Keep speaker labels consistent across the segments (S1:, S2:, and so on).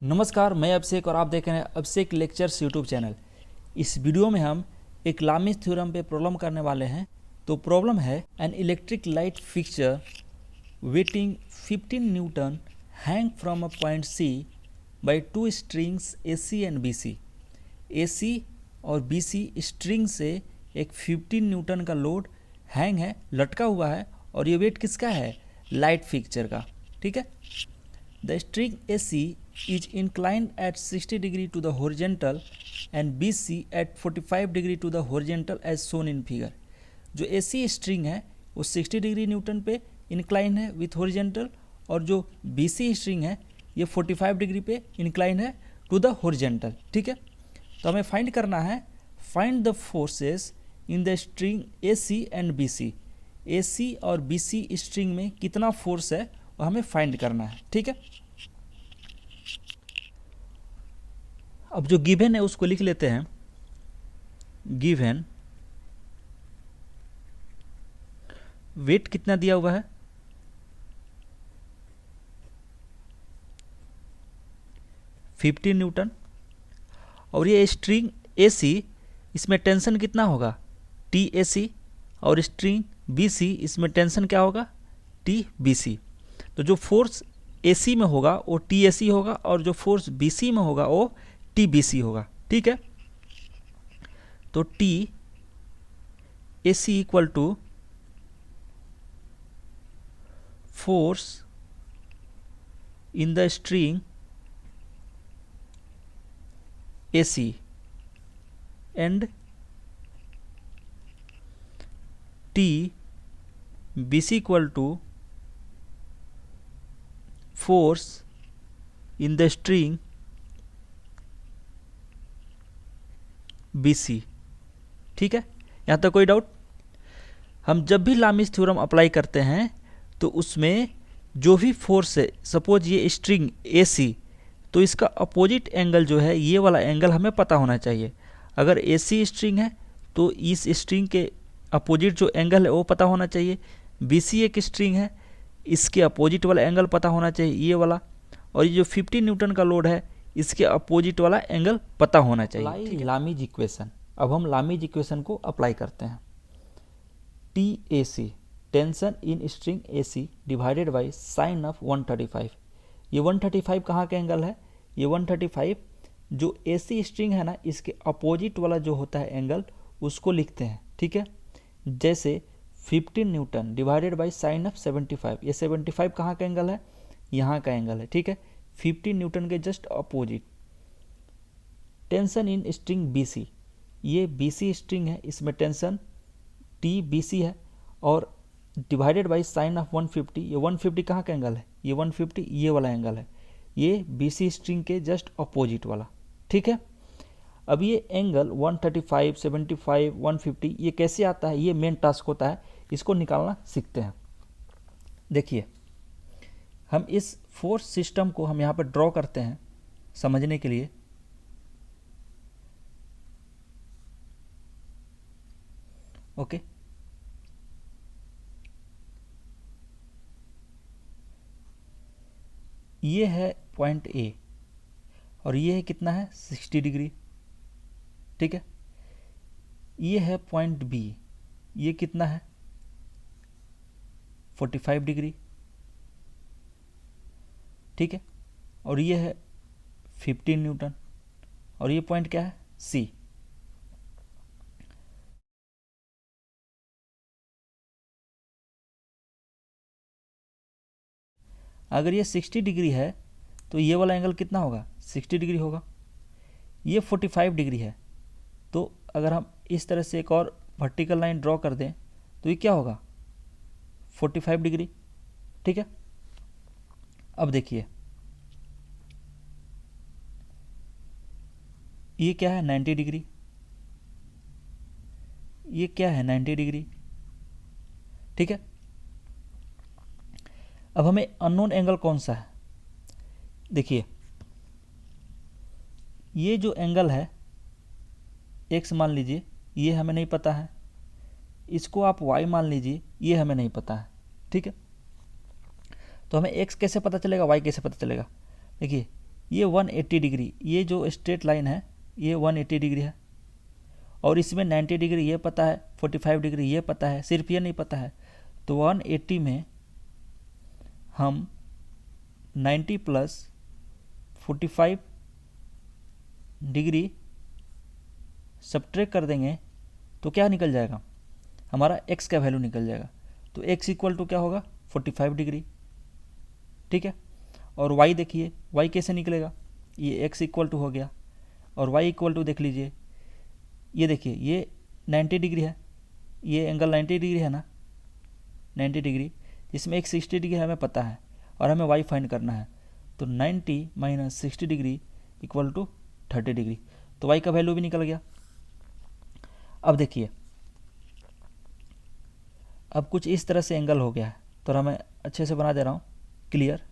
S1: नमस्कार, मैं अभिषेक और आप देख रहे हैं अभिषेक लेक्चर्स यूट्यूब चैनल। इस वीडियो में हम एक लामीज थ्योरम पे प्रॉब्लम करने वाले हैं। तो प्रॉब्लम है an electric light fixture weighting 15 newton hang from a point C by two strings AC and BC। AC और BC स्ट्रिंग से एक 15 न्यूटन का लोड हैंग है, लटका हुआ है, और ये वेट किसका है? लाइट फिक्सचर का। ठीक है। The string AC is inclined at 60 degree to the horizontal and BC at 45 degree to the horizontal as shown in figure। जो AC स्ट्रिंग है वो 60 डिग्री न्यूटन पे इंक्लाइन है विथ हॉरिजेंटल, और जो BC स्ट्रिंग है ये 45 डिग्री पे इंक्लाइन है टू द हॉरिजेंटल। ठीक है। तो हमें फाइंड करना है, find the forces in the string AC and BC। AC और BC स्ट्रिंग में कितना फोर्स है वो हमें फाइंड करना है। ठीक है। अब जो गिवन है उसको लिख लेते हैं। गिवन वेट कितना दिया हुआ है? 15 न्यूटन। और ये स्ट्रिंग AC, इसमें टेंशन कितना होगा? TAC। और स्ट्रिंग BC, इसमें टेंशन क्या होगा? TBC। तो जो फोर्स AC में होगा वो TAC होगा, और जो फोर्स BC में होगा वो TBC होगा। ठीक है। तो TAC equal to force in the string AC and TBC equal to force in the string BC। ठीक है। यहाँ तक कोई डाउट? हम जब भी लामीज थ्योरम अप्लाई करते हैं तो उसमें जो भी फोर्स है, सपोज ये स्ट्रिंग AC, तो इसका अपोजिट एंगल जो है ये वाला एंगल हमें पता होना चाहिए। अगर AC स्ट्रिंग है तो इस स्ट्रिंग के अपोजिट जो एंगल है वो पता होना चाहिए। BC एक स्ट्रिंग है, इसके अपोजिट वाला एंगल पता होना चाहिए, ये वाला। और ये जो 15 न्यूटन का लोड है इसके अपोजिट वाला एंगल पता होना चाहिए। Lami's equation. अब हम लामीज इक्वेशन को अप्लाई करते हैं। TAC tension in string AC divided by sine of 135। ये 135 कहाँ का एंगल है? ये 135 जो AC स्ट्रिंग है ना, इसके अपोजिट वाला जो होता है एंगल उसको लिखते हैं। ठीक है। जैसे 15 Newton divided by sine of 75। ये 75 कहाँ का एंगल है? यहाँ का एंगल है। ठीक है। 15 न्यूटन के just opposite. Tension in string BC, ये BC स्ट्रिंग है, इसमें टेंशन TBC है, और डिवाइडेड बाय साइन ऑफ 150। ये 150 कहाँ का एंगल है? ये 150 ये वाला एंगल है, ये BC स्ट्रिंग के जस्ट अपोजिट वाला। ठीक है। अब ये एंगल 135, 75, 150 ये कैसे आता है? ये मेन टास्क होता है, इसको निकालना सीखते हैं। देखिए, हम इस फोर्स सिस्टम को हम यहाँ पर ड्रॉ करते हैं समझने के लिए। ओके। ये है पॉइंट A, और ये है कितना है? 60 डिग्री। ठीक है। ये है पॉइंट B, ये कितना है? 45 डिग्री। ठीक है। और ये है 15 न्यूटन, और ये पॉइंट क्या है? C। अगर ये 60 डिग्री है तो ये वाला एंगल कितना होगा? 60 डिग्री होगा। ये 45 डिग्री है, तो अगर हम इस तरह से एक और वर्टिकल लाइन ड्रॉ कर दें तो ये क्या होगा? 45 डिग्री। ठीक है। अब देखिए, ये क्या है? 90 डिग्री। ये क्या है? 90 डिग्री। ठीक है। अब हमें अननोन एंगल कौन सा है? देखिए, ये जो एंगल है x मान लीजिए, ये हमें नहीं पता है। इसको आप y मान लीजिए, ये हमें नहीं पता है। ठीक है। तो हमें x कैसे पता चलेगा, y कैसे पता चलेगा? देखिए, ये 180 डिग्री, ये जो स्ट्रेट लाइन है ये 180 डिग्री है, और इसमें 90 डिग्री ये पता है, 45 डिग्री ये पता है, सिर्फ ये नहीं पता है। तो 180 में हम 90 प्लस 45 डिग्री सब्ट्रैक्ट कर देंगे तो क्या निकल जाएगा, हमारा x का वैल्यू निकल जाएगा। तो x इक्वल टू क्या होगा, 45 डिग्री, ठीक है। और y देखिए, y कैसे निकलेगा, ये x इक्वल टू हो गया, और y इक्वल टू देख लीजिए, ये देखिए ये 90 डिग्री है, ये एंगल 90 डिग्री है ना, 90 डिग्री, जिसमें x 60 डिग्री हमें पता है और हमें y फाइंड करना है। तो 90 minus 60 degree equal to 30 degree, तो y का वैल्यू भी निकल गया। अब देखिए, अब कुछ इस तरह से एंगल हो गया है, तो मैं अच्छे से बना दे रहा हूँ, क्लियर।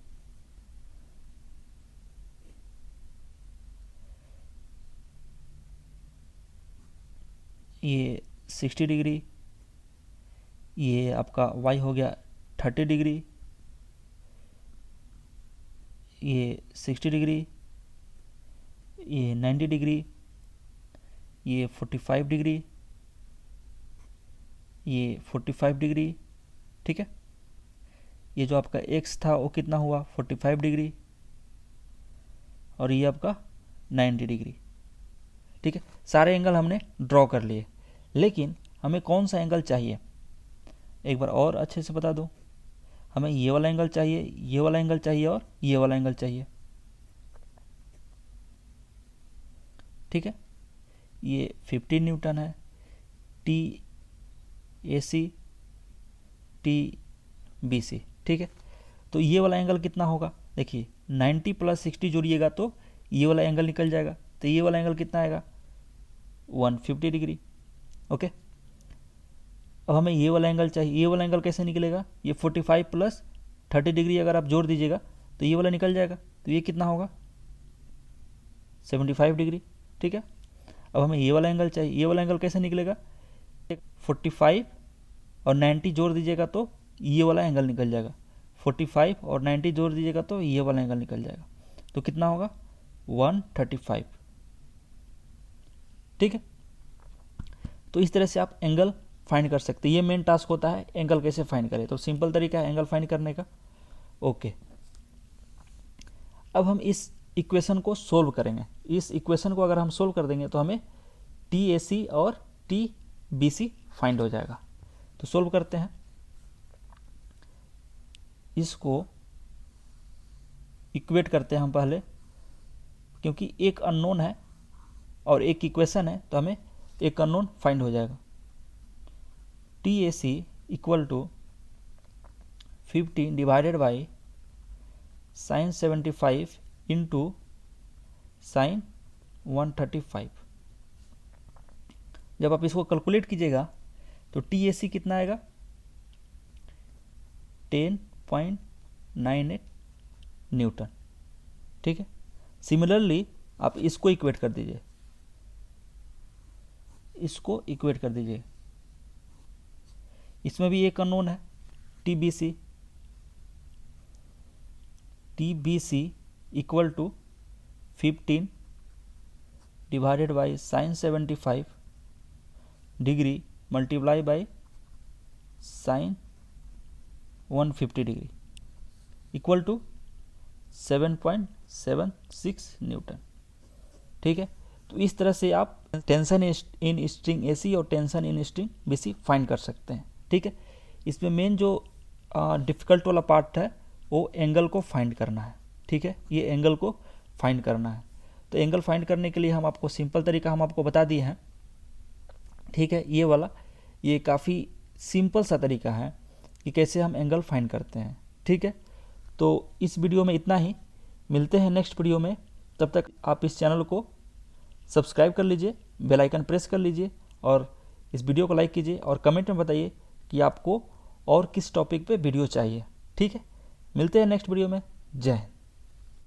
S1: ये 60 डिग्री, ये आपका y हो गया 30 डिग्री, ये 60 डिग्री, ये 90 डिग्री, ये 45 डिग्री, ये 45 डिग्री, ठीक है। ये जो आपका x था वो कितना हुआ, 45 डिग्री, और ये आपका 90 डिग्री, ठीक है। सारे एंगल हमने ड्रॉ कर लिए, लेकिन हमें कौन सा एंगल चाहिए, एक बार और अच्छे से बता दूं, हमें ये वाला एंगल चाहिए, ये वाला एंगल चाहिए, और ये वाला एंगल चाहिए, ठीक है। ये 15 न्यूटन है, T A C T B C, ठीक है। तो ये वाला एंगल कितना होगा, देखिए 90 प्लस 60 जोड़िएगा तो ये वाला एंगल निकल जाएगा, तो ये वाला एंगल कितना आएगा, 150 डिग्री, ओके। अब हमें ये वाला एंगल चाहिए, ये वाला एंगल कैसे निकलेगा, ये 45 प्लस 30 डिग्री अगर आप जोड़ दीजिएगा तो ये वाला निकल जाएगा, तो ये कितना होगा, 75 डिग्री, ठीक है। अब हमें ये वाला एंगल चाहिए, ये वाला एंगल कैसे निकलेगा, 45 और 90 जोड़ दीजिएगा तो ये वाला एंगल निकल जाएगा, 45 और 90 जोड़ दीजिएगा तो ये वाला एंगल निकल जाएगा, तो कितना होगा, 135, ठीक है। तो इस तरह से आप एंगल फाइंड कर सकते हैं। ये मेन टास्क होता है एंगल कैसे फाइंड करें, तो सिंपल तरीका है एंगल फाइंड करने का, ओके। अब हम इस इक्वेशन को सोल्व करेंगे। इस इक्वेशन को अगर हम सोल्व कर देंगे तो हमें टी ए सी और टी बी सी फाइंड हो जाएगा। तो सोल्व करते हैं, इसको इक्वेट करते हैं हम पहले, क्योंकि एक अननोन है और एक इक्वेशन है, तो हमें एक अननोन फाइंड हो जाएगा। T A C equal to 50 divided by sine 75 into sine 135। जब आप इसको कैलकुलेट कीजिएगा तो टी ए सी कितना आएगा, 10.98 न्यूटन, ठीक है। सिमिलरली आप इसको इक्वेट कर दीजिए, इसको इक्वेट कर दीजिए, इसमें भी एक अननोन है T B C. T B C equal to 15 divided by sine 75 degree multiply by sine 150 degree equal to 7.76 newton, ठीक है। तो इस तरह से आप टेंशन इन स्ट्रिंग एसी और tension in string BC find कर सकते हैं, ठीक है। इसमें मेन जो डिफ़िकल्ट वाला पार्ट है वो एंगल को फाइंड करना है, ठीक है। ये एंगल को फाइंड करना है। तो एंगल फाइंड करने के लिए हम आपको सिंपल तरीका हम आपको बता दिए हैं, ठीक है। ये वाला ये काफ़ी सिंपल सा तरीका है कि कैसे हम एंगल फाइंड करते हैं, ठीक है। तो इस वीडियो में इतना ही, मिलते हैं नेक्स्ट वीडियो में। तब तक आप इस चैनल को सब्सक्राइब कर लीजिए, बेल आइकन प्रेस कर लीजिए और इस वीडियो को लाइक कीजिए और कमेंट में बताइए कि आपको और किस टॉपिक पे वीडियो चाहिए, ठीक है। मिलते हैं नेक्स्ट वीडियो में। जय हिंद।